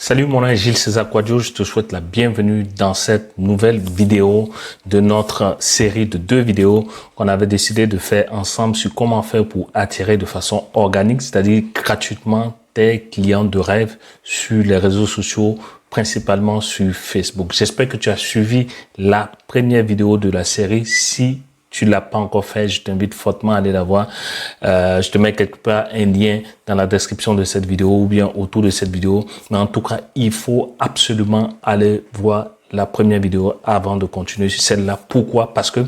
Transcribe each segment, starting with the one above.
Salut, mon nom est Gilles César Quadio. Je te souhaite la bienvenue dans cette nouvelle vidéo de notre série de 2 vidéos qu'on avait décidé de faire ensemble sur comment faire pour attirer de façon organique, c'est-à-dire gratuitement tes clients de rêve sur les réseaux sociaux, principalement sur Facebook. J'espère que tu as suivi la première vidéo de la série. Si tu l'as pas encore fait, je t'invite fortement à aller la voir. Je te mets quelque part un lien dans la description de cette vidéo ou bien autour de cette vidéo. Mais en tout cas, il faut absolument aller voir la première vidéo avant de continuer sur celle-là. Pourquoi? Parce que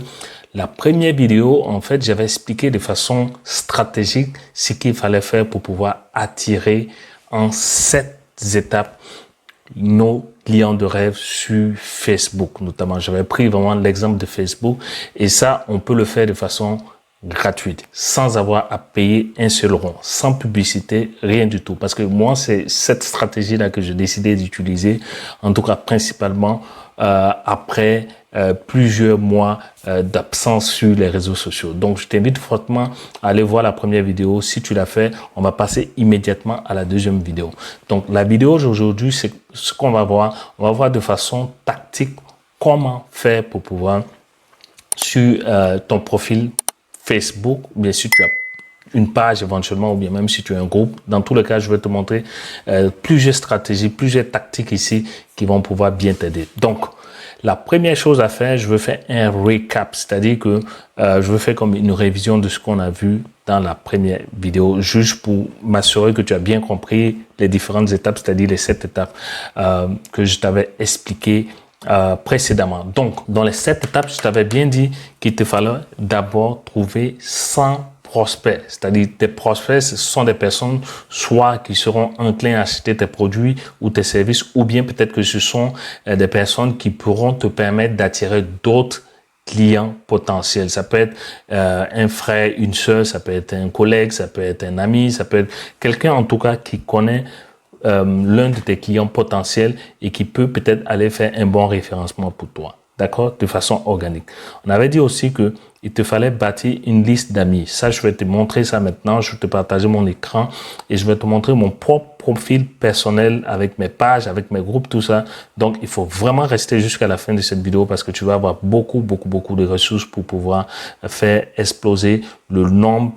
la première vidéo, en fait, j'avais expliqué de façon stratégique ce qu'il fallait faire pour pouvoir attirer en 7 étapes nos clients de rêve sur Facebook, notamment. J'avais pris vraiment l'exemple de Facebook et ça, on peut le faire de façon gratuite, sans avoir à payer un seul rond, sans publicité, rien du tout. Parce que moi, c'est cette stratégie-là que j'ai décidé d'utiliser, en tout cas principalement après plusieurs mois d'absence sur les réseaux sociaux. Donc, je t'invite fortement à aller voir la première vidéo. Si tu l'as fait, on va passer immédiatement à la deuxième vidéo. Donc, la vidéo d'aujourd'hui, c'est ce qu'on va voir. On va voir de façon tactique comment faire pour pouvoir sur ton profil Facebook, ou bien si tu as une page éventuellement, ou bien même si tu as un groupe. Dans tous les cas, je vais te montrer plusieurs stratégies, plusieurs tactiques ici qui vont pouvoir bien t'aider. Donc, la première chose à faire, je veux faire un recap, c'est-à-dire que je veux faire comme une révision de ce qu'on a vu dans la première vidéo, juste pour m'assurer que tu as bien compris les différentes étapes, c'est-à-dire les 7 étapes que je t'avais expliquées précédemment. Donc, dans les 7 étapes, je t'avais bien dit qu'il te fallait d'abord trouver 100 prospects. C'est-à-dire, tes prospects, ce sont des personnes soit qui seront enclins à acheter tes produits ou tes services, ou bien peut-être que ce sont des personnes qui pourront te permettre d'attirer d'autres clients potentiels. Ça peut être un frère, une sœur, ça peut être un collègue, ça peut être un ami, ça peut être quelqu'un en tout cas qui connaît l'un de tes clients potentiels et qui peut peut-être aller faire un bon référencement pour toi. D'accord? De façon organique. On avait dit aussi que il te fallait bâtir une liste d'amis. Ça, je vais te montrer ça maintenant. Je vais te partager mon écran et je vais te montrer mon propre profil personnel avec mes pages, avec mes groupes, tout ça. Donc, il faut vraiment rester jusqu'à la fin de cette vidéo parce que tu vas avoir beaucoup de ressources pour pouvoir faire exploser le nombre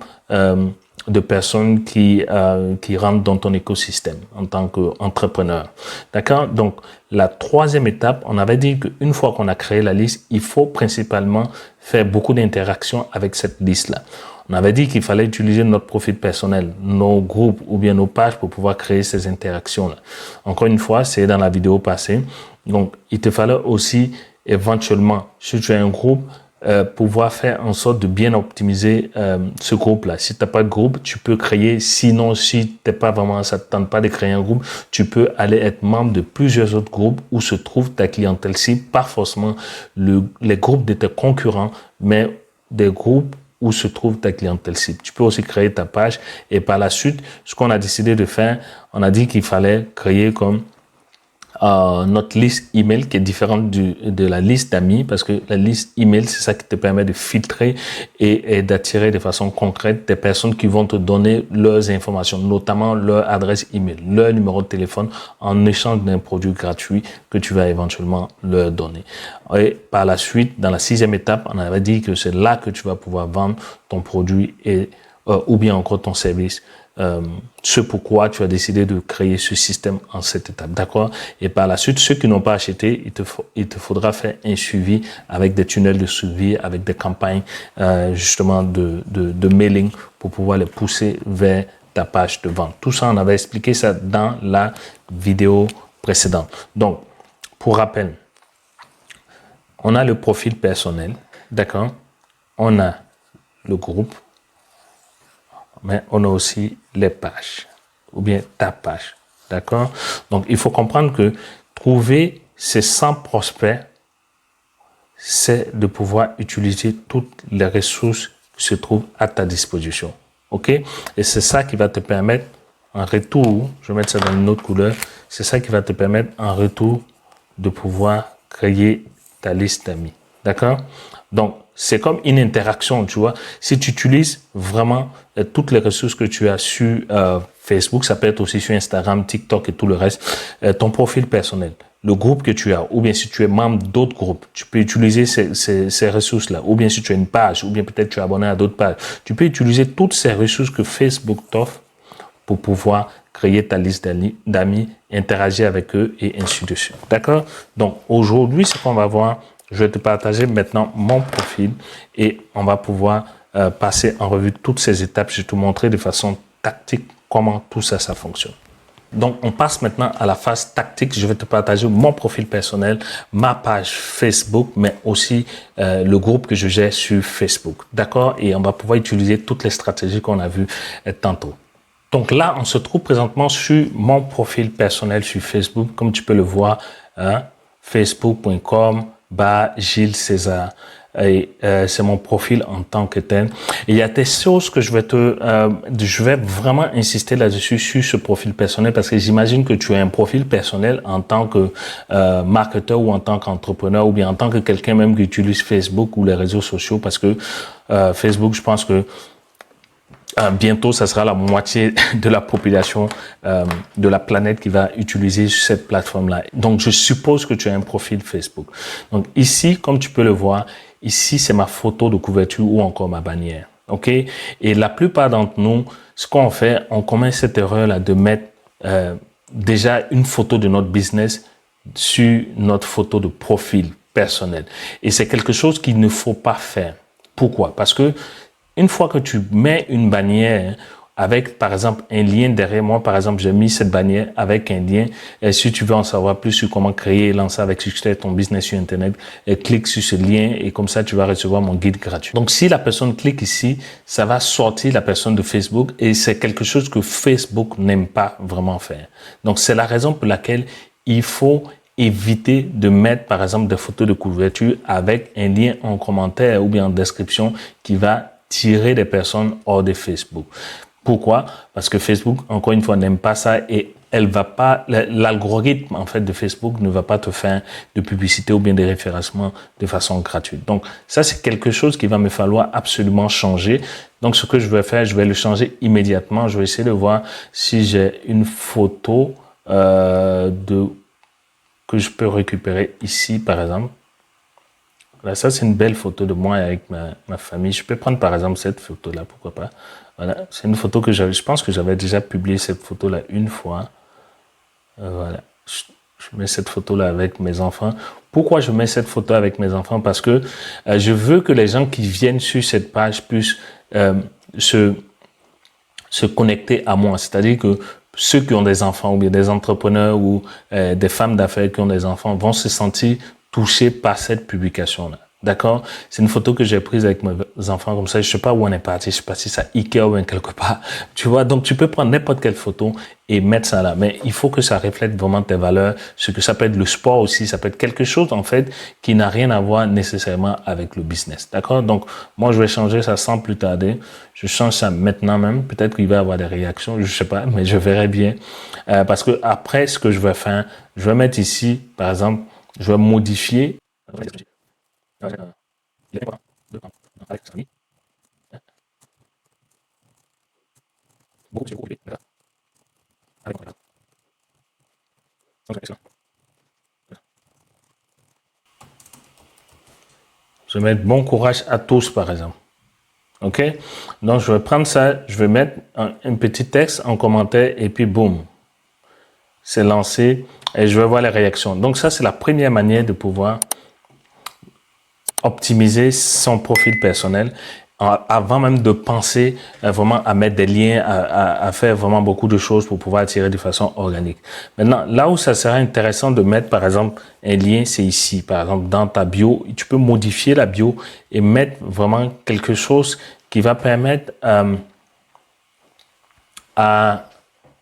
de personnes qui rentrent dans ton écosystème en tant qu'entrepreneur. D'accord? Donc, la troisième étape, on avait dit qu'une fois qu'on a créé la liste, il faut principalement faire beaucoup d'interactions avec cette liste-là. On avait dit qu'il fallait utiliser notre profil personnel, nos groupes ou bien nos pages pour pouvoir créer ces interactions-là. Encore une fois, c'est dans la vidéo passée. Donc, il te fallait aussi éventuellement, si tu as un groupe, pouvoir faire en sorte de bien optimiser ce groupe-là. Si tu n'as pas de groupe, tu peux créer. Sinon, si t'es pas vraiment, ça ne te tente pas de créer un groupe, tu peux aller être membre de plusieurs autres groupes où se trouve ta clientèle cible, pas forcément les groupes de tes concurrents, mais des groupes où se trouve ta clientèle cible. Tu peux aussi créer ta page et par la suite, ce qu'on a décidé de faire, on a dit qu'il fallait créer comme notre liste email qui est différente de la liste d'amis parce que la liste email, c'est ça qui te permet de filtrer et d'attirer de façon concrète des personnes qui vont te donner leurs informations, notamment leur adresse email, leur numéro de téléphone en échange d'un produit gratuit que tu vas éventuellement leur donner. Et par la suite, dans la 6e étape, on avait dit que c'est là que tu vas pouvoir vendre ton produit et ou bien encore ton service. Ce pourquoi tu as décidé de créer ce système en 7 étapes, d'accord? Et par la suite, ceux qui n'ont pas acheté, il te faudra faire un suivi avec des tunnels de suivi, avec des campagnes justement de mailing pour pouvoir les pousser vers ta page de vente. Tout ça, on avait expliqué ça dans la vidéo précédente. Donc, pour rappel, on a le profil personnel, d'accord? On a le groupe, mais on a aussi les pages, ou bien ta page, d'accord? Donc, il faut comprendre que trouver ces 100 prospects, c'est de pouvoir utiliser toutes les ressources qui se trouvent à ta disposition, ok? Et c'est ça qui va te permettre, en retour, je vais mettre ça dans une autre couleur, c'est ça qui va te permettre, en retour, de pouvoir créer ta liste d'amis, D'accord? Donc, c'est comme une interaction, tu vois. Si tu utilises vraiment toutes les ressources que tu as sur Facebook, ça peut être aussi sur Instagram, TikTok et tout le reste, ton profil personnel, le groupe que tu as, ou bien si tu es membre d'autres groupes, tu peux utiliser ces ressources-là, ou bien si tu as une page, ou bien peut-être tu es abonné à d'autres pages, tu peux utiliser toutes ces ressources que Facebook t'offre pour pouvoir créer ta liste d'amis, interagir avec eux et ainsi de suite. D'accord? Donc, aujourd'hui, ce qu'on va voir, je vais te partager maintenant mon profil et on va pouvoir passer en revue toutes ces étapes. Je vais te montrer de façon tactique comment tout ça, ça fonctionne. Donc, on passe maintenant à la phase tactique. Je vais te partager mon profil personnel, ma page Facebook, mais aussi le groupe que je gère sur Facebook. D'accord? Et on va pouvoir utiliser toutes les stratégies qu'on a vues tantôt. Donc là, on se trouve présentement sur mon profil personnel sur Facebook, comme tu peux le voir, hein, facebook.com/Gilles César. Et c'est mon profil en tant que tel. Et il y a des choses que je vais vraiment insister là-dessus sur ce profil personnel parce que j'imagine que tu as un profil personnel en tant que marketeur ou en tant qu'entrepreneur ou bien en tant que quelqu'un même qui utilise Facebook ou les réseaux sociaux parce que Facebook, je pense que bientôt, ça sera la moitié de la population de la planète qui va utiliser cette plateforme-là. Donc, je suppose que tu as un profil Facebook. Donc, ici, comme tu peux le voir, ici, c'est ma photo de couverture ou encore ma bannière. OK? Et la plupart d'entre nous, ce qu'on fait, on commet cette erreur-là de mettre déjà une photo de notre business sur notre photo de profil personnel. Et c'est quelque chose qu'il ne faut pas faire. Pourquoi? Parce que une fois que tu mets une bannière avec, par exemple, un lien derrière moi, par exemple, j'ai mis cette bannière avec un lien. Et si tu veux en savoir plus sur comment créer et lancer avec succès ton business sur Internet, clique sur ce lien et comme ça, tu vas recevoir mon guide gratuit. Donc, si la personne clique ici, ça va sortir la personne de Facebook et c'est quelque chose que Facebook n'aime pas vraiment faire. Donc, c'est la raison pour laquelle il faut éviter de mettre, par exemple, des photos de couverture avec un lien en commentaire ou bien en description qui va tirer des personnes hors de Facebook. Pourquoi? Parce que Facebook, encore une fois, n'aime pas ça et l'algorithme, en fait, de Facebook ne va pas te faire de publicité ou bien de référencement de façon gratuite. Donc, ça, c'est quelque chose qu'il va me falloir absolument changer. Donc, ce que je vais faire, je vais le changer immédiatement. Je vais essayer de voir si j'ai une photo que je peux récupérer ici, par exemple. Là, ça, c'est une belle photo de moi avec ma famille. Je peux prendre, par exemple, cette photo-là, pourquoi pas. Voilà, c'est une photo que je pense que j'avais déjà publié cette photo-là une fois. Voilà, je mets cette photo-là avec mes enfants. Pourquoi je mets cette photo avec mes enfants? Parce que je veux que les gens qui viennent sur cette page puissent se connecter à moi. C'est-à-dire que ceux qui ont des enfants ou bien des entrepreneurs ou des femmes d'affaires qui ont des enfants vont se sentir touchés par cette publication-là. D'accord? C'est une photo que j'ai prise avec mes enfants comme ça. Je sais pas où on est parti. Je sais pas si c'est à Ikea ou bien quelque part. Tu vois? Donc, tu peux prendre n'importe quelle photo et mettre ça là. Mais il faut que ça reflète vraiment tes valeurs. Ce que ça peut être le sport aussi. Ça peut être quelque chose, en fait, qui n'a rien à voir nécessairement avec le business. D'accord? Donc, moi, je vais changer ça sans plus tarder. Je change ça maintenant même. Peut-être qu'il va y avoir des réactions. Je sais pas, mais je verrai bien. Parce que après, ce que je vais faire, je vais mettre ici, par exemple, je vais modifier. Je vais mettre bon courage à tous, par exemple. OK? Donc, je vais prendre ça, je vais mettre un petit texte en commentaire et puis boum. C'est lancé et je vais voir les réactions. Donc, ça, c'est la première manière de pouvoir optimiser son profil personnel avant même de penser vraiment à mettre des liens, à faire vraiment beaucoup de choses pour pouvoir attirer de façon organique. Maintenant, là où ça sera intéressant de mettre, par exemple, un lien, c'est ici. Par exemple, dans ta bio, tu peux modifier la bio et mettre vraiment quelque chose qui va permettre à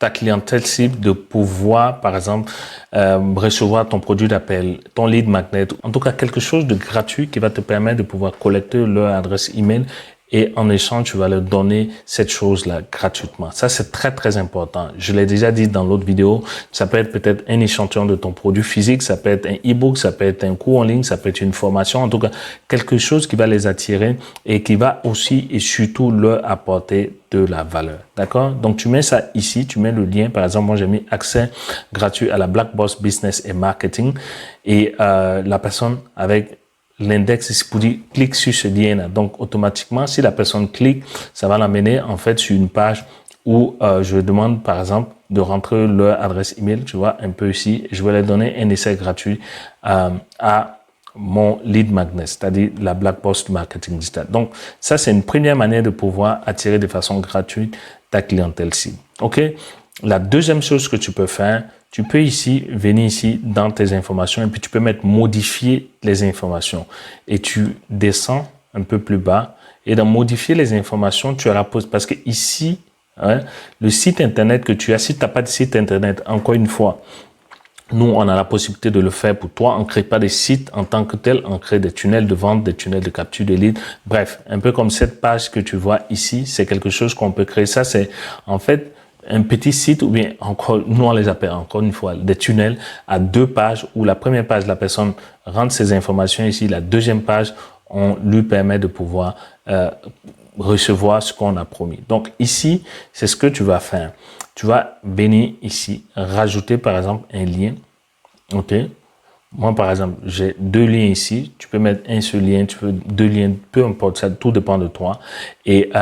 ta clientèle cible de pouvoir, par exemple, recevoir ton produit d'appel, ton lead magnet, en tout cas quelque chose de gratuit qui va te permettre de pouvoir collecter leur adresse email et en échange, tu vas leur donner cette chose-là gratuitement. Ça, c'est très, très important. Je l'ai déjà dit dans l'autre vidéo. Ça peut être peut-être un échantillon de ton produit physique, ça peut être un e-book, ça peut être un cours en ligne, ça peut être une formation. En tout cas, quelque chose qui va les attirer et qui va aussi et surtout leur apporter de la valeur. D'accord? Donc, tu mets ça ici, tu mets le lien. Par exemple, moi, j'ai mis accès gratuit à la Black Boss Business et Marketing et la personne avec l'index ici pour dire clique sur ce lien-là. Donc, automatiquement, si la personne clique, ça va l'amener en fait sur une page où je demande par exemple de rentrer leur adresse email, tu vois, un peu ici. Je vais leur donner un essai gratuit à mon lead magnet, c'est-à-dire la Black Boss Marketing Digital. Donc, ça, c'est une première manière de pouvoir attirer de façon gratuite ta clientèle cible. OK? La deuxième chose que tu peux faire, tu peux ici, venir ici dans tes informations et puis tu peux mettre modifier les informations et tu descends un peu plus bas et dans modifier les informations, tu auras parce que ici, hein, le site internet que tu as, si tu n'as pas de site internet, encore une fois, nous, on a la possibilité de le faire pour toi. On ne crée pas des sites en tant que tel. On crée des tunnels de vente, des tunnels de capture de leads. Bref, un peu comme cette page que tu vois ici, c'est quelque chose qu'on peut créer. Ça, c'est en fait un petit site ou bien encore, nous on les appelle encore une fois des tunnels à deux pages où la première page, la personne rentre ses informations ici. La deuxième page, on lui permet de pouvoir recevoir ce qu'on a promis. Donc ici, c'est ce que tu vas faire. Tu vas venir ici, rajouter par exemple un lien. OK? Moi, par exemple, j'ai deux liens ici. Tu peux mettre un seul lien, tu peux deux liens, peu importe, ça, tout dépend de toi. Et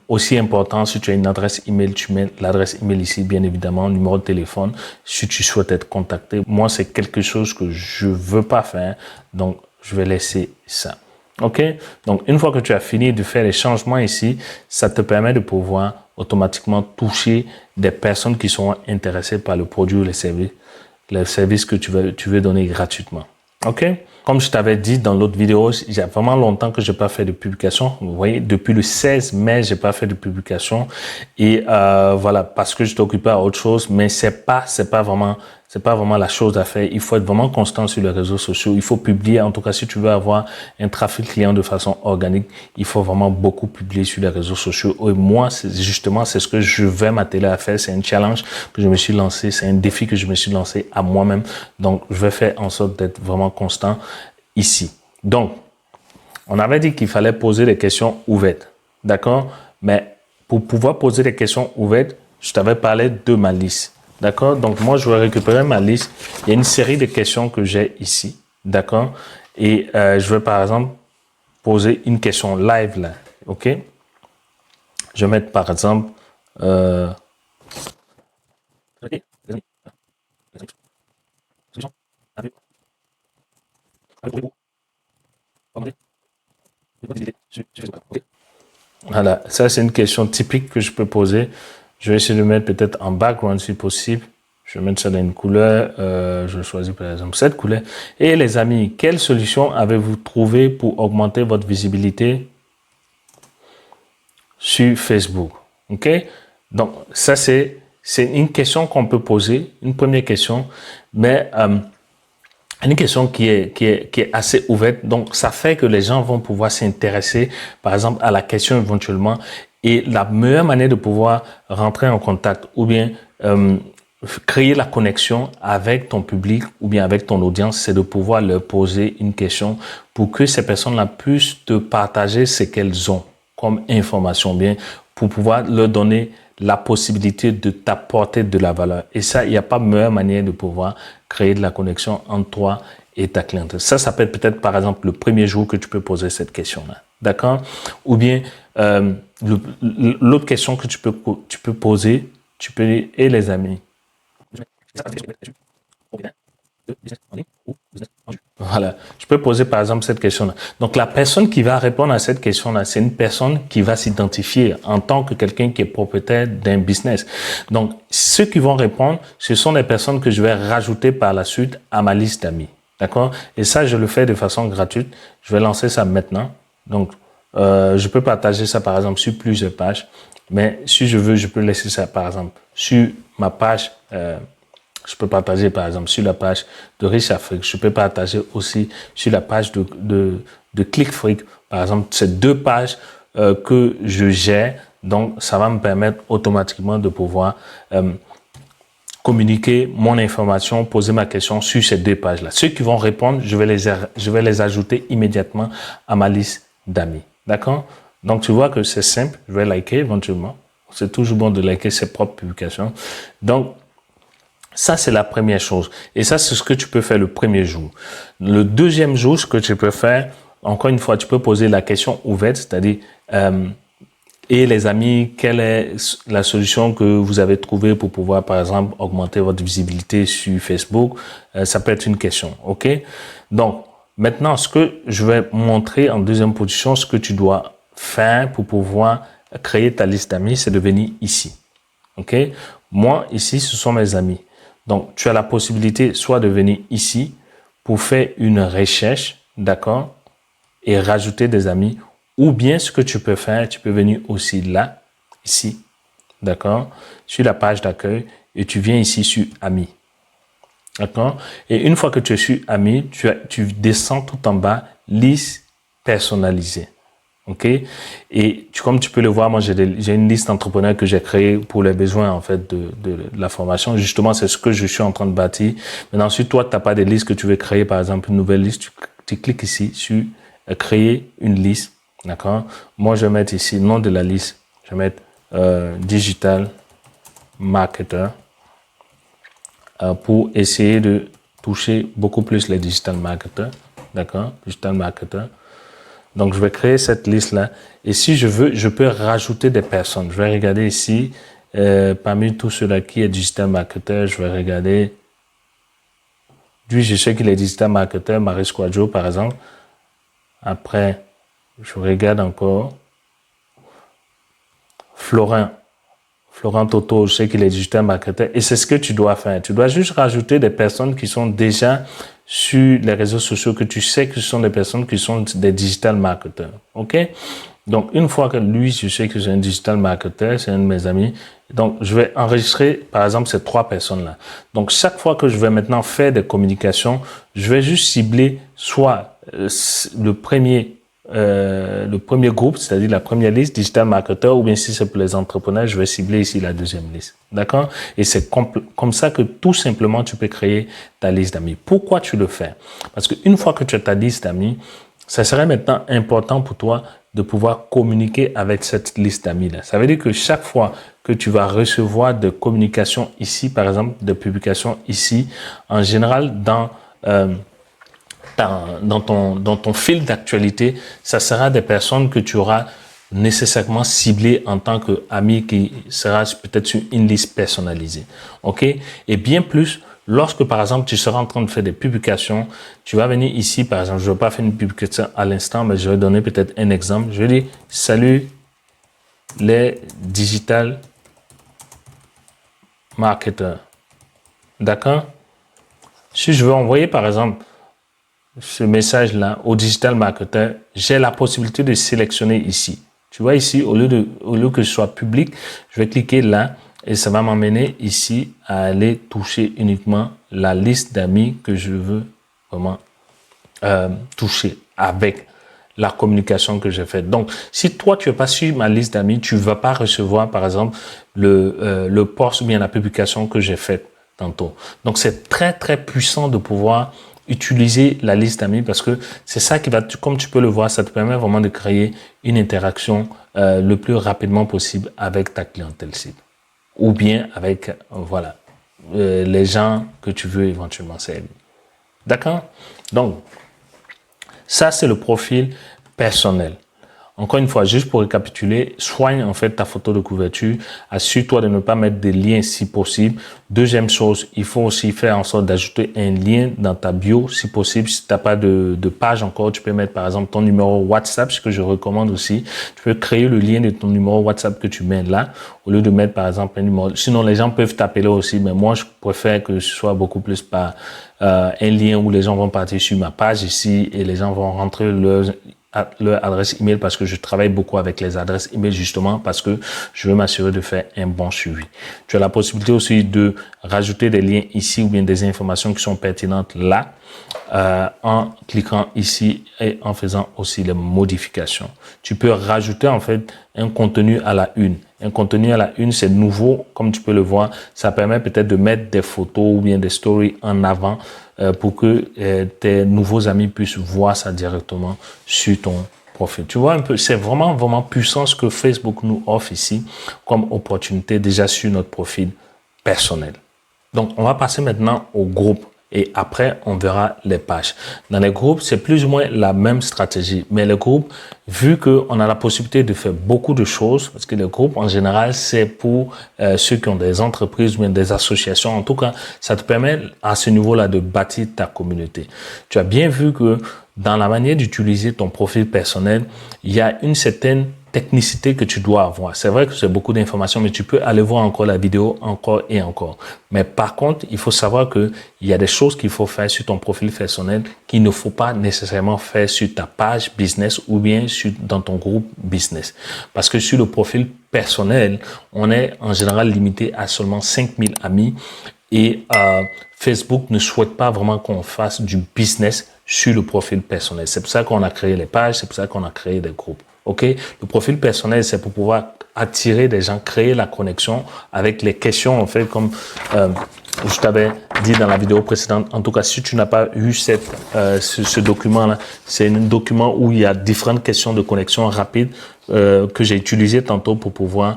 aussi important, si tu as une adresse email, tu mets l'adresse email ici, bien évidemment, numéro de téléphone, si tu souhaites être contacté. Moi, c'est quelque chose que je veux pas faire, donc je vais laisser ça. OK? Donc, une fois que tu as fini de faire les changements ici, ça te permet de pouvoir automatiquement toucher des personnes qui sont intéressées par le produit ou les services que tu veux donner gratuitement. OK? Comme je t'avais dit dans l'autre vidéo, il y a vraiment longtemps que je n'ai pas fait de publication. Vous voyez, depuis le 16 mai, j'ai pas fait de publication. Et voilà, parce que je t'occupais à autre chose. Mais c'est pas vraiment la chose à faire. Il faut être vraiment constant sur les réseaux sociaux. Il faut publier. En tout cas, si tu veux avoir un trafic client de façon organique, il faut vraiment beaucoup publier sur les réseaux sociaux. Et moi, c'est ce que je vais m'atteler à faire. C'est un challenge que je me suis lancé. C'est un défi que je me suis lancé à moi-même. Donc, je vais faire en sorte d'être vraiment constant ici. Donc, on avait dit qu'il fallait poser des questions ouvertes. D'accord? Mais pour pouvoir poser des questions ouvertes, je t'avais parlé de ma liste. D'accord? Donc, moi, je vais récupérer ma liste. Il y a une série de questions que j'ai ici. D'accord? Et je vais, par exemple, poser une question live là. OK? Je vais mettre, par exemple, voilà, ça c'est une question typique que je peux poser. Je vais essayer de mettre peut-être en background si possible. Je vais mettre ça dans une couleur. Je choisis par exemple cette couleur. Et les amis, quelle solution avez-vous trouvé pour augmenter votre visibilité sur Facebook? OK? Donc, ça c'est une question qu'on peut poser, une première question, mais une question qui est assez ouverte. Donc, ça fait que les gens vont pouvoir s'intéresser, par exemple, à la question éventuellement. Et la meilleure manière de pouvoir rentrer en contact ou bien créer la connexion avec ton public ou bien avec ton audience, c'est de pouvoir leur poser une question pour que ces personnes-là puissent te partager ce qu'elles ont comme information, bien, pour pouvoir leur donner la possibilité de t'apporter de la valeur. Et ça, il n'y a pas meilleure manière de pouvoir créer de la connexion entre toi et ta clientèle. Ça peut être peut-être par exemple le premier jour que tu peux poser cette question-là. D'accord? Ou bien l'autre question que tu peux poser, tu peux dire, et les amis. Voilà, je peux poser par exemple cette question-là. Donc la personne qui va répondre à cette question-là, c'est une personne qui va s'identifier en tant que quelqu'un qui est propriétaire d'un business. Donc ceux qui vont répondre, ce sont des personnes que je vais rajouter par la suite à ma liste d'amis. D'accord? Et ça, je le fais de façon gratuite. Je vais lancer ça maintenant. Donc je peux partager ça par exemple sur plusieurs pages. Mais si je veux, je peux laisser ça par exemple sur ma page. Je peux partager par exemple sur la page de Riche Afrique. Je peux partager aussi sur la page de ClickFreak. Par exemple, ces deux pages que je gère. Donc, ça va me permettre automatiquement de pouvoir communiquer mon information, poser ma question sur ces 2 pages-là. Ceux qui vont répondre, je vais les ajouter immédiatement à ma liste d'amis. D'accord? Donc, tu vois que c'est simple. Je vais liker éventuellement. C'est toujours bon de liker ses propres publications. Donc, ça, c'est la première chose. Et ça, c'est ce que tu peux faire le premier jour. Le deuxième jour, ce que tu peux faire, encore une fois, tu peux poser la question ouverte, c'est-à-dire, et les amis, quelle est la solution que vous avez trouvée pour pouvoir, par exemple, augmenter votre visibilité sur Facebook? Ça peut être une question, ok? Donc, maintenant, ce que je vais montrer en deuxième position, ce que tu dois faire pour pouvoir créer ta liste d'amis, c'est de venir ici, ok? Moi, ici, ce sont mes amis. Donc, tu as la possibilité soit de venir ici pour faire une recherche, d'accord, et rajouter des amis. Ou bien, ce que tu peux faire, tu peux venir aussi là, ici, d'accord, sur la page d'accueil, et tu viens ici sur Amis. D'accord? Et une fois que tu es sur Amis, tu descends tout en bas, liste personnalisée. OK? Et comme tu peux le voir, moi, j'ai une liste d'entrepreneurs que j'ai créée pour les besoins, en fait, de la formation. Justement, c'est ce que je suis en train de bâtir. Maintenant, si toi, tu n'as pas de liste que tu veux créer, par exemple, une nouvelle liste, tu cliques ici sur créer une liste. D'accord? Moi, je vais mettre ici, nom de la liste. Je vais mettre Digital Marketer pour essayer de toucher beaucoup plus les Digital Marketers. D'accord? Digital Marketer. Donc, je vais créer cette liste-là. Et si je veux, je peux rajouter des personnes. Je vais regarder ici, parmi tous ceux-là qui est Digital Marketer, je vais regarder. Lui, je sais qu'il est Digital Marketer, Marie Squadjo, par exemple. Après, je regarde encore. Florent Toto, je sais qu'il est Digital Marketer. Et c'est ce que tu dois faire. Tu dois juste rajouter des personnes qui sont déjà sur les réseaux sociaux, que tu sais que ce sont des personnes qui sont des Digital Marketers. OK? Donc, une fois que lui, je sais que c'est un Digital Marketer, c'est un de mes amis. Donc, je vais enregistrer, par exemple, ces 3 personnes-là. Donc, chaque fois que je vais maintenant faire des communications, je vais juste cibler soit le premier groupe, c'est-à-dire la première liste, Digital Marketer, ou bien si c'est pour les entrepreneurs, je vais cibler ici la deuxième liste. D'accord? Et c'est comme ça que tout simplement tu peux créer ta liste d'amis. Pourquoi tu le fais? Parce qu'une fois que tu as ta liste d'amis, ça serait maintenant important pour toi de pouvoir communiquer avec cette liste d'amis-là. Ça veut dire que chaque fois que tu vas recevoir des communications ici, par exemple, des publications ici, en général, dans ton fil d'actualité, ça sera des personnes que tu auras nécessairement ciblées en tant qu'ami qui sera peut-être sur une liste personnalisée. OK? Et bien plus, lorsque, par exemple, tu seras en train de faire des publications, tu vas venir ici, par exemple, je ne vais pas faire une publication à l'instant, mais je vais donner peut-être un exemple. Je vais dire, salut les digital marketers. D'accord? Si je veux envoyer, par exemple, ce message-là au digital marketer, j'ai la possibilité de sélectionner ici. Tu vois ici, au lieu que ce soit public, je vais cliquer là et ça va m'emmener ici à aller toucher uniquement la liste d'amis que je veux vraiment toucher avec la communication que j'ai faite. Donc, si toi, tu n'es pas sur ma liste d'amis, tu ne vas pas recevoir, par exemple, le post ou bien la publication que j'ai faite tantôt. Donc, c'est très, très puissant de pouvoir utiliser la liste d'amis parce que c'est ça qui va, comme tu peux le voir, ça te permet vraiment de créer une interaction le plus rapidement possible avec ta clientèle cible ou bien avec les gens que tu veux éventuellement servir. D'accord? Donc, ça, c'est le profil personnel. Encore une fois, juste pour récapituler, soigne en fait ta photo de couverture. Assure-toi de ne pas mettre des liens si possible. Deuxième chose, il faut aussi faire en sorte d'ajouter un lien dans ta bio si possible. Si tu n'as pas de page encore, tu peux mettre par exemple ton numéro WhatsApp, ce que je recommande aussi. Tu peux créer le lien de ton numéro WhatsApp que tu mets là, au lieu de mettre par exemple un numéro. Sinon, les gens peuvent t'appeler aussi, mais moi, je préfère que ce soit beaucoup plus par un lien où les gens vont partir sur ma page ici et les gens vont rentrer leur adresse email parce que je travaille beaucoup avec les adresses email justement parce que je veux m'assurer de faire un bon suivi. Tu as la possibilité aussi de rajouter des liens ici ou bien des informations qui sont pertinentes là en cliquant ici et en faisant aussi les modifications. Tu peux rajouter en fait un contenu à la une. Un contenu à la une, c'est nouveau, comme tu peux le voir. Ça permet peut-être de mettre des photos ou bien des stories en avant pour que tes nouveaux amis puissent voir ça directement sur ton profil. Tu vois un peu, c'est vraiment, vraiment puissant ce que Facebook nous offre ici comme opportunité déjà sur notre profil personnel. Donc, on va passer maintenant au groupe. Et après, on verra les pages. Dans les groupes, c'est plus ou moins la même stratégie. Mais les groupes, vu qu'on a la possibilité de faire beaucoup de choses, parce que les groupes, en général, c'est pour ceux qui ont des entreprises ou bien des associations. En tout cas, ça te permet à ce niveau-là de bâtir ta communauté. Tu as bien vu que dans la manière d'utiliser ton profil personnel, il y a une certaine technicité que tu dois avoir. C'est vrai que c'est beaucoup d'informations, mais tu peux aller voir encore la vidéo encore et encore. Mais par contre, il faut savoir que il y a des choses qu'il faut faire sur ton profil personnel qu'il ne faut pas nécessairement faire sur ta page business ou bien dans ton groupe business. Parce que sur le profil personnel, on est en général limité à seulement 5000 amis et Facebook ne souhaite pas vraiment qu'on fasse du business sur le profil personnel. C'est pour ça qu'on a créé les pages, c'est pour ça qu'on a créé des groupes. OK? Le profil personnel, c'est pour pouvoir attirer des gens, créer la connexion avec les questions, en fait, comme je t'avais dit dans la vidéo précédente. En tout cas, si tu n'as pas eu ce document-là, c'est un document où il y a différentes questions de connexion rapide que j'ai utilisé tantôt pour pouvoir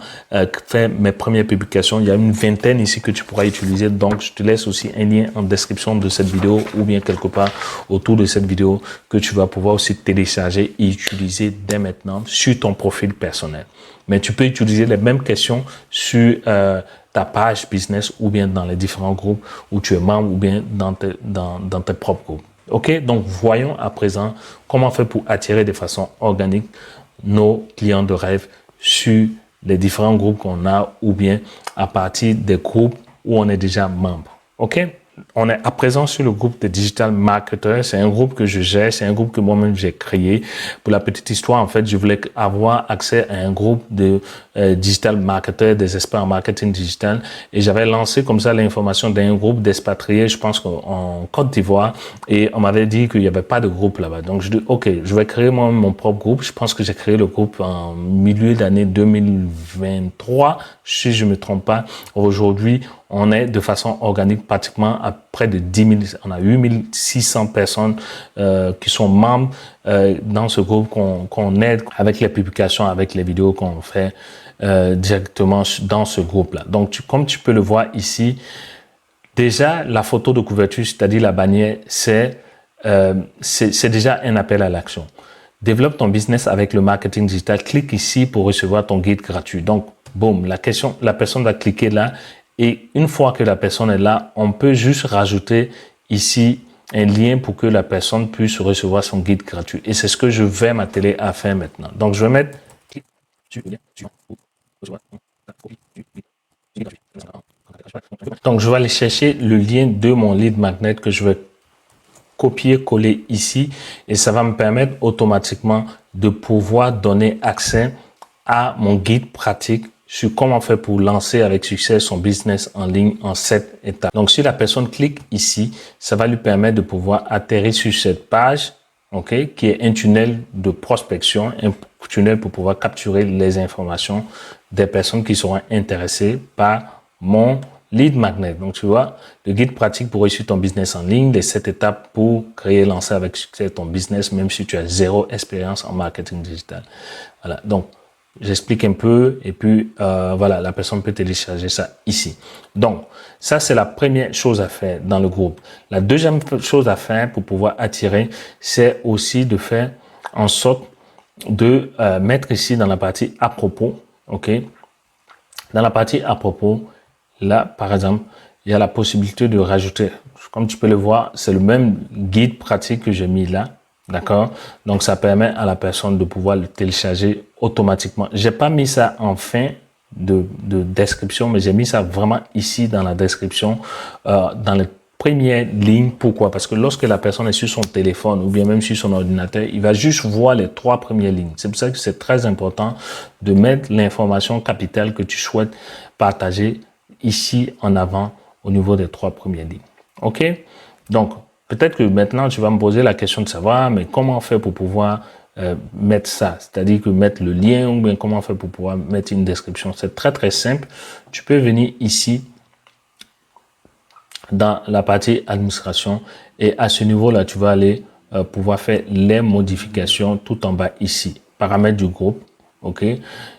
faire mes premières publications. Il y a une vingtaine ici que tu pourras utiliser. Donc, je te laisse aussi un lien en description de cette vidéo ou bien quelque part autour de cette vidéo que tu vas pouvoir aussi télécharger et utiliser dès maintenant sur ton profil personnel. Mais tu peux utiliser les mêmes questions sur ta page business ou bien dans les différents groupes où tu es membre ou bien dans tes propres groupes. OK? Donc, voyons à présent comment faire pour attirer de façon organique nos clients de rêve sur les différents groupes qu'on a ou bien à partir des groupes où on est déjà membre. OK? On est à présent sur le groupe de Digital Marketers. C'est un groupe que je gère, c'est un groupe que moi-même j'ai créé. Pour la petite histoire, en fait, je voulais avoir accès à un groupe de Digital Marketers, des experts en marketing digital. Et j'avais lancé comme ça l'information d'un groupe d'expatriés, je pense en Côte d'Ivoire. Et on m'avait dit qu'il n'y avait pas de groupe là-bas. Donc, je dis, OK, je vais créer moi mon propre groupe. Je pense que j'ai créé le groupe en milieu d'année 2023, si je me trompe pas. Aujourd'hui, on est de façon organique pratiquement à près de 10 000, on a 8600 personnes qui sont membres dans ce groupe qu'on aide avec les publications, avec les vidéos qu'on fait directement dans ce groupe-là. Donc, comme tu peux le voir ici, déjà la photo de couverture, c'est-à-dire la bannière, c'est déjà un appel à l'action. Développe ton business avec le marketing digital. Clique ici pour recevoir ton guide gratuit. Donc, boum, la personne va cliquer là. Et une fois que la personne est là, on peut juste rajouter ici un lien pour que la personne puisse recevoir son guide gratuit. Et c'est ce que je vais m'atteler à faire maintenant. Donc, je vais mettre... Donc, je vais aller chercher le lien de mon lead magnet que je vais copier-coller ici. Et ça va me permettre automatiquement de pouvoir donner accès à mon guide pratique sur comment faire pour lancer avec succès son business en ligne en 7 étapes. Donc, si la personne clique ici, ça va lui permettre de pouvoir atterrir sur cette page, OK, qui est un tunnel de prospection, un tunnel pour pouvoir capturer les informations des personnes qui seront intéressées par mon lead magnet. Donc, tu vois, le guide pratique pour réussir ton business en ligne, les 7 étapes pour créer et lancer avec succès ton business, même si tu as zéro expérience en marketing digital. Voilà. Donc, j'explique un peu et puis voilà, la personne peut télécharger ça ici. Donc, ça, c'est la première chose à faire dans le groupe. La deuxième chose à faire pour pouvoir attirer, c'est aussi de faire en sorte de mettre ici dans la partie à propos, OK? Dans la partie à propos, là, par exemple, il y a la possibilité de rajouter, comme tu peux le voir, c'est le même guide pratique que j'ai mis là. D'accord? Donc, ça permet à la personne de pouvoir le télécharger automatiquement. J'ai pas mis ça en fin de description, mais j'ai mis ça vraiment ici dans la description, dans les première ligne. Pourquoi? Parce que lorsque la personne est sur son téléphone ou bien même sur son ordinateur, il va juste voir les 3 premières lignes. C'est pour ça que c'est très important de mettre l'information capitale que tu souhaites partager ici en avant au niveau des 3 premières lignes. OK? Donc, peut-être que maintenant, tu vas me poser la question de savoir, mais comment faire pour pouvoir mettre ça? C'est-à-dire que mettre le lien ou bien comment faire pour pouvoir mettre une description? C'est très, très simple. Tu peux venir ici dans la partie administration et à ce niveau-là, tu vas aller pouvoir faire les modifications tout en bas ici. Paramètres du groupe. OK?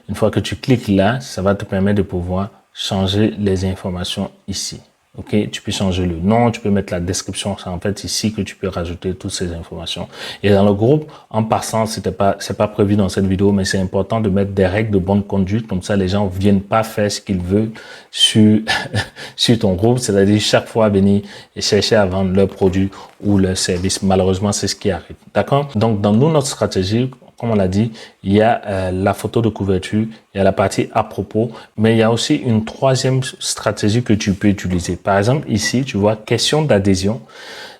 Une fois que tu cliques là, ça va te permettre de pouvoir changer les informations ici. OK, tu peux changer le nom, tu peux mettre la description. C'est en fait ici que tu peux rajouter toutes ces informations. Et dans le groupe, en passant, c'est pas prévu dans cette vidéo, mais c'est important de mettre des règles de bonne conduite. Comme ça, les gens viennent pas faire ce qu'ils veulent sur, sur ton groupe. C'est-à-dire chaque fois venir et chercher à vendre leur produit ou leur service. Malheureusement, c'est ce qui arrive. D'accord? Donc, dans notre stratégie, comme on l'a dit, il y a la photo de couverture, il y a la partie à propos, mais il y a aussi une troisième stratégie que tu peux utiliser. Par exemple, ici, tu vois, question d'adhésion.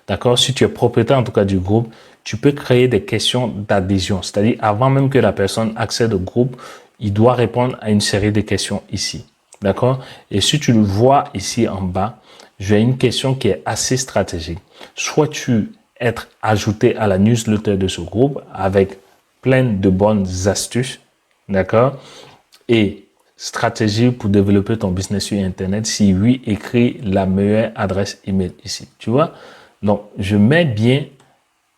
D'accord? Si tu es propriétaire, en tout cas, du groupe, tu peux créer des questions d'adhésion. C'est-à-dire, avant même que la personne accède au groupe, il doit répondre à une série de questions ici. D'accord? Et si tu le vois ici en bas, j'ai une question qui est assez stratégique. Souhaites-tu être ajouté à la newsletter de ce groupe avec plein de bonnes astuces, d'accord? Et stratégie pour développer ton business sur Internet. Si oui, écris la meilleure adresse email ici. Tu vois? Donc, je mets bien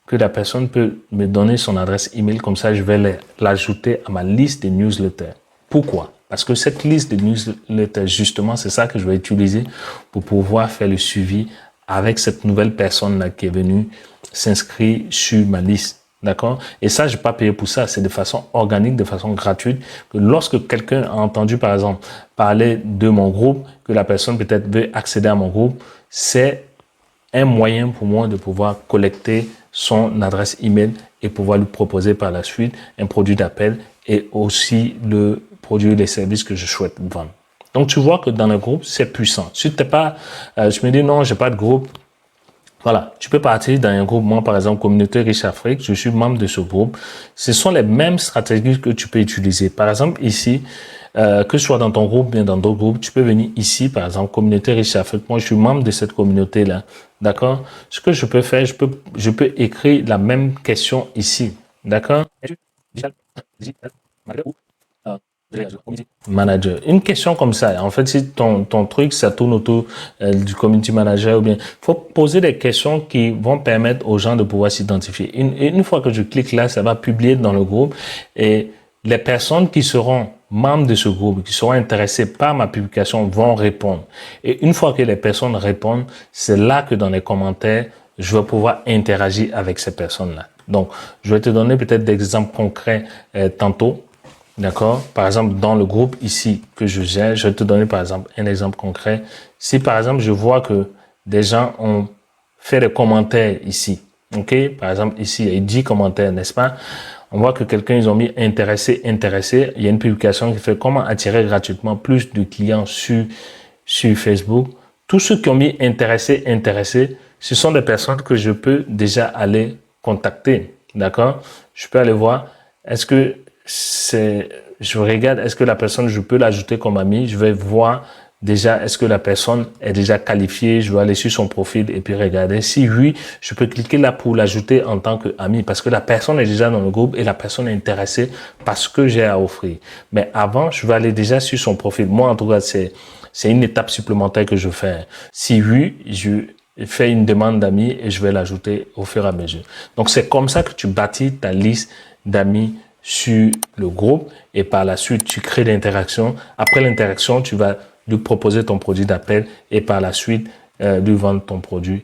que la personne peut me donner son adresse email. Comme ça, je vais l'ajouter à ma liste de newsletters. Pourquoi? Parce que cette liste de newsletters, justement, c'est ça que je vais utiliser pour pouvoir faire le suivi avec cette nouvelle personne-là qui est venue s'inscrire sur ma liste. D'accord? Et ça, je n'ai pas payé pour ça. C'est de façon organique, de façon gratuite. Que lorsque quelqu'un a entendu, par exemple, parler de mon groupe, que la personne peut-être veut accéder à mon groupe, c'est un moyen pour moi de pouvoir collecter son adresse email et pouvoir lui proposer par la suite un produit d'appel et aussi le produit des services que je souhaite vendre. Donc, tu vois que dans le groupe, c'est puissant. Si tu n'es pas, je me dis non, j'ai pas de groupe. Voilà, tu peux partir dans un groupe, moi par exemple, Communauté Riche Afrique, je suis membre de ce groupe. Ce sont les mêmes stratégies que tu peux utiliser. Par exemple, ici, que ce soit dans ton groupe, bien dans d'autres groupes, tu peux venir ici, par exemple, Communauté Riche Afrique. Moi, je suis membre de cette communauté-là. D'accord? Ce que je peux faire, je peux écrire la même question ici. D'accord? Manager. Une question comme ça, en fait, si ton truc, ça tourne autour du community manager ou bien, faut poser des questions qui vont permettre aux gens de pouvoir s'identifier. Une fois que je clique là, ça va publier dans le groupe et les personnes qui seront membres de ce groupe, qui seront intéressés par ma publication vont répondre. Et une fois que les personnes répondent, c'est là que dans les commentaires, je vais pouvoir interagir avec ces personnes-là. Donc, je vais te donner peut-être des exemples concrets tantôt. D'accord? Par exemple, dans le groupe ici que je gère, je vais te donner par exemple un exemple concret. Si par exemple, je vois que des gens ont fait des commentaires ici, ok? Par exemple, ici, il y a 10 commentaires, n'est-ce pas? On voit que quelqu'un, ils ont mis intéressé, intéressé. Il y a une publication qui fait comment attirer gratuitement plus de clients sur Facebook. Tous ceux qui ont mis intéressé, intéressé, ce sont des personnes que je peux déjà aller contacter. D'accord? Je peux aller voir. Est-ce que je regarde, est-ce que la personne, je peux l'ajouter comme ami, je vais voir déjà, est-ce que la personne est déjà qualifiée, je vais aller sur son profil et puis regarder. Si oui, je peux cliquer là pour l'ajouter en tant qu'ami parce que la personne est déjà dans le groupe et la personne est intéressée par ce que j'ai à offrir. Mais avant, je vais aller déjà sur son profil. Moi, en tout cas, c'est une étape supplémentaire que je fais. Si oui, je fais une demande d'amis et je vais l'ajouter au fur et à mesure. Donc, c'est comme ça que tu bâtis ta liste d'amis sur le groupe et par la suite, tu crées l'interaction. Après l'interaction, tu vas lui proposer ton produit d'appel et par la suite, lui vendre ton produit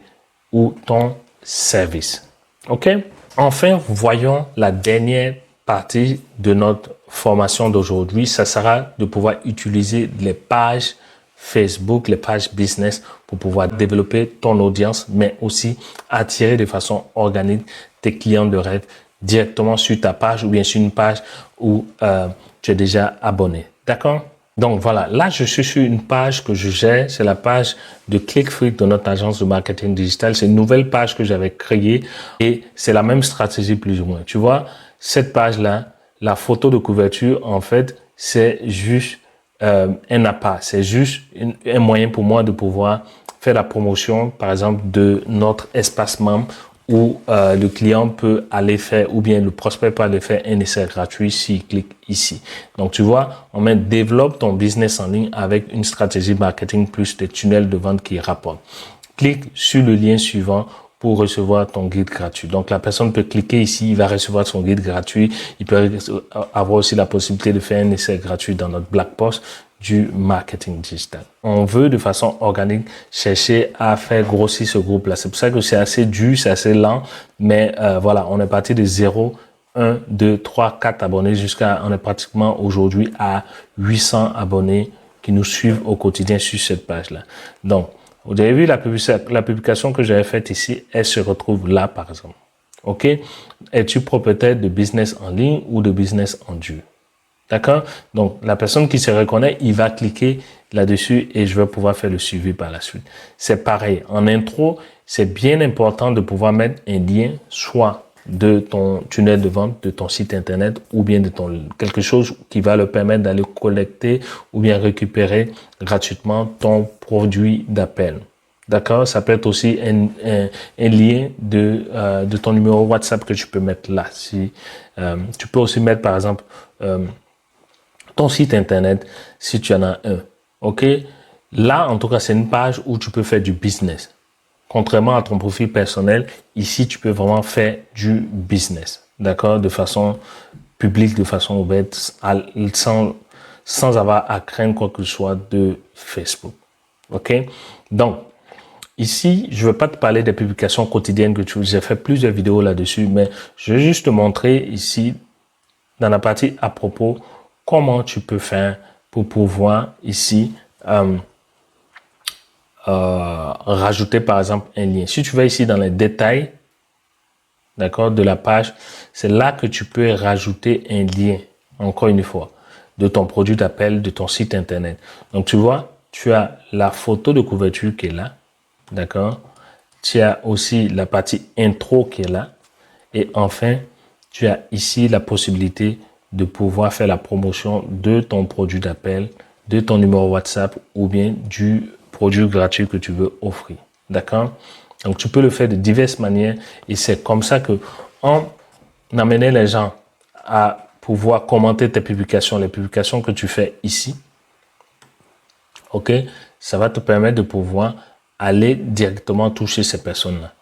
ou ton service. OK? Enfin, voyons la dernière partie de notre formation d'aujourd'hui. Ça sera de pouvoir utiliser les pages Facebook, les pages business pour pouvoir développer ton audience, mais aussi attirer de façon organique tes clients de rêve directement sur ta page ou bien sur une page où tu es déjà abonné. D'accord? Donc voilà, là je suis sur une page que je gère, c'est la page de ClickFunnels de notre agence de marketing digital. C'est une nouvelle page que j'avais créée et c'est la même stratégie plus ou moins. Tu vois, cette page-là, la photo de couverture, en fait, c'est juste un appât, c'est juste un moyen pour moi de pouvoir faire la promotion, par exemple, de notre espace membre où le client peut aller faire, ou bien le prospect peut aller faire un essai gratuit s'il clique ici. Donc, tu vois, on met développe ton business en ligne avec une stratégie marketing plus des tunnels de vente qui rapportent. Clique sur le lien suivant pour recevoir ton guide gratuit. Donc, la personne peut cliquer ici, il va recevoir son guide gratuit. Il peut avoir aussi la possibilité de faire un essai gratuit dans notre Black Post du marketing digital. On veut de façon organique chercher à faire grossir ce groupe-là. C'est pour ça que c'est assez dur, c'est assez lent, mais voilà, on est parti de 0, 1, 2, 3, 4 abonnés jusqu'à, on est pratiquement aujourd'hui à 800 abonnés qui nous suivent au quotidien sur cette page-là. Donc, vous avez vu la publication que j'avais faite ici, elle se retrouve là par exemple. OK? Es-tu propriétaire de business en ligne ou de business en dur? D'accord? Donc, la personne qui se reconnaît, il va cliquer là-dessus et je vais pouvoir faire le suivi par la suite. C'est pareil. En intro, c'est bien important de pouvoir mettre un lien, soit de ton tunnel de vente, de ton site internet ou bien de quelque chose qui va le permettre d'aller collecter ou bien récupérer gratuitement ton produit d'appel. D'accord? Ça peut être aussi un lien de ton numéro WhatsApp que tu peux mettre là. Si, tu peux aussi mettre, par exemple, ton site internet si tu en as un. OK? Là, en tout cas, c'est une page où tu peux faire du business. Contrairement à ton profil personnel, ici, tu peux vraiment faire du business. D'accord? De façon publique, de façon ouverte, sans avoir à craindre quoi que ce soit de Facebook. OK? Donc, ici, je ne vais pas te parler des publications quotidiennes que j'ai fait plusieurs vidéos là-dessus, mais je vais juste te montrer ici, dans la partie à propos, comment tu peux faire pour pouvoir ici rajouter par exemple un lien. Si tu vas ici dans les détails, d'accord, de la page, c'est là que tu peux rajouter un lien, encore une fois, de ton produit d'appel, de ton site internet. Donc tu vois, tu as la photo de couverture qui est là, d'accord. Tu as aussi la partie intro qui est là. Et enfin, tu as ici la possibilité de pouvoir faire la promotion de ton produit d'appel, de ton numéro WhatsApp ou bien du produit gratuit que tu veux offrir. D'accord? Donc, tu peux le faire de diverses manières et c'est comme ça que on amenait les gens à pouvoir commenter tes publications, les publications que tu fais ici. OK? Ça va te permettre de pouvoir aller directement toucher ces personnes-là.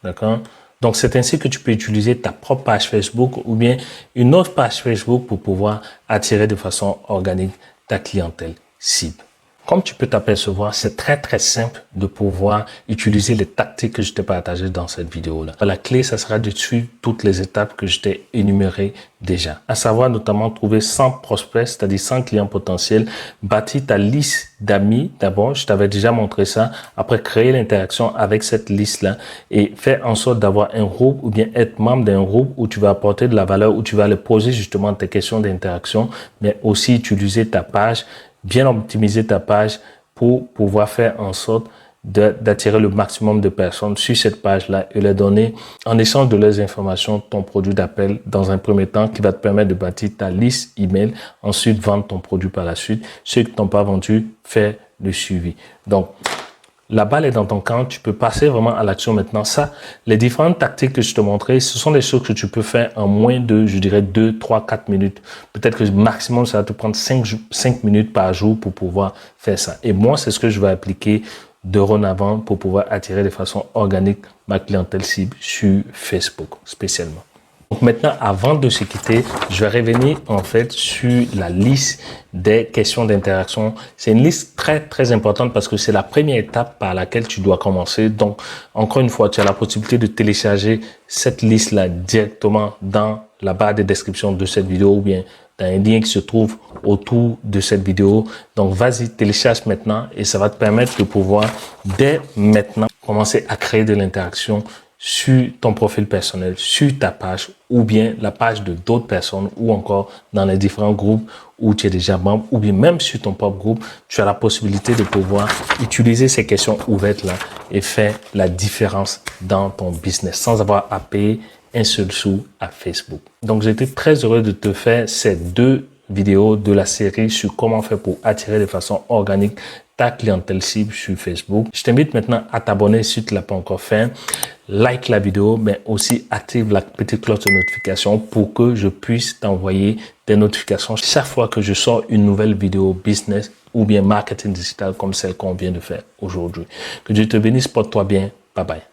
D'accord? Donc, c'est ainsi que tu peux utiliser ta propre page Facebook ou bien une autre page Facebook pour pouvoir attirer de façon organique ta clientèle cible. Comme tu peux t'apercevoir, c'est très très simple de pouvoir utiliser les tactiques que je t'ai partagées dans cette vidéo-là. La clé, ça sera de suivre toutes les étapes que je t'ai énumérées déjà. À savoir notamment trouver 100 prospects, c'est-à-dire 100 clients potentiels, bâtir ta liste d'amis. D'abord, je t'avais déjà montré ça. Après, créer l'interaction avec cette liste-là et faire en sorte d'avoir un groupe ou bien être membre d'un groupe où tu vas apporter de la valeur, où tu vas aller poser justement tes questions d'interaction, mais aussi utiliser ta page, bien optimiser ta page pour pouvoir faire en sorte d'attirer le maximum de personnes sur cette page-là et leur donner, en échange de leurs informations, ton produit d'appel dans un premier temps qui va te permettre de bâtir ta liste email, ensuite vendre ton produit par la suite. Ceux qui t'ont pas vendu, faire le suivi. Donc, la balle est dans ton camp, tu peux passer vraiment à l'action maintenant. Ça, les différentes tactiques que je te montrais, ce sont des choses que tu peux faire en moins de, je dirais, 2, 3, 4 minutes. Peut-être que maximum, ça va te prendre 5 minutes par jour pour pouvoir faire ça. Et moi, c'est ce que je vais appliquer dorénavant pour pouvoir attirer de façon organique ma clientèle cible sur Facebook spécialement. Donc maintenant, avant de se quitter, je vais revenir en fait sur la liste des questions d'interaction. C'est une liste très très importante parce que c'est la première étape par laquelle tu dois commencer. Donc encore une fois, tu as la possibilité de télécharger cette liste-là directement dans la barre de description de cette vidéo ou bien dans un lien qui se trouve autour de cette vidéo. Donc vas-y, télécharge maintenant et ça va te permettre de pouvoir dès maintenant commencer à créer de l'interaction sur ton profil personnel, sur ta page ou bien la page de d'autres personnes ou encore dans les différents groupes où tu es déjà membre ou bien même sur ton propre groupe, tu as la possibilité de pouvoir utiliser ces questions ouvertes-là et faire la différence dans ton business sans avoir à payer un seul sou à Facebook. Donc, j'étais très heureux de te faire ces 2 vidéos de la série sur comment faire pour attirer de façon organique ta clientèle cible sur Facebook. Je t'invite maintenant à t'abonner si tu ne l'as pas encore fait. Like la vidéo, mais aussi active la petite cloche de notification pour que je puisse t'envoyer des notifications chaque fois que je sors une nouvelle vidéo business ou bien marketing digital comme celle qu'on vient de faire aujourd'hui. Que Dieu te bénisse, porte-toi bien. Bye bye.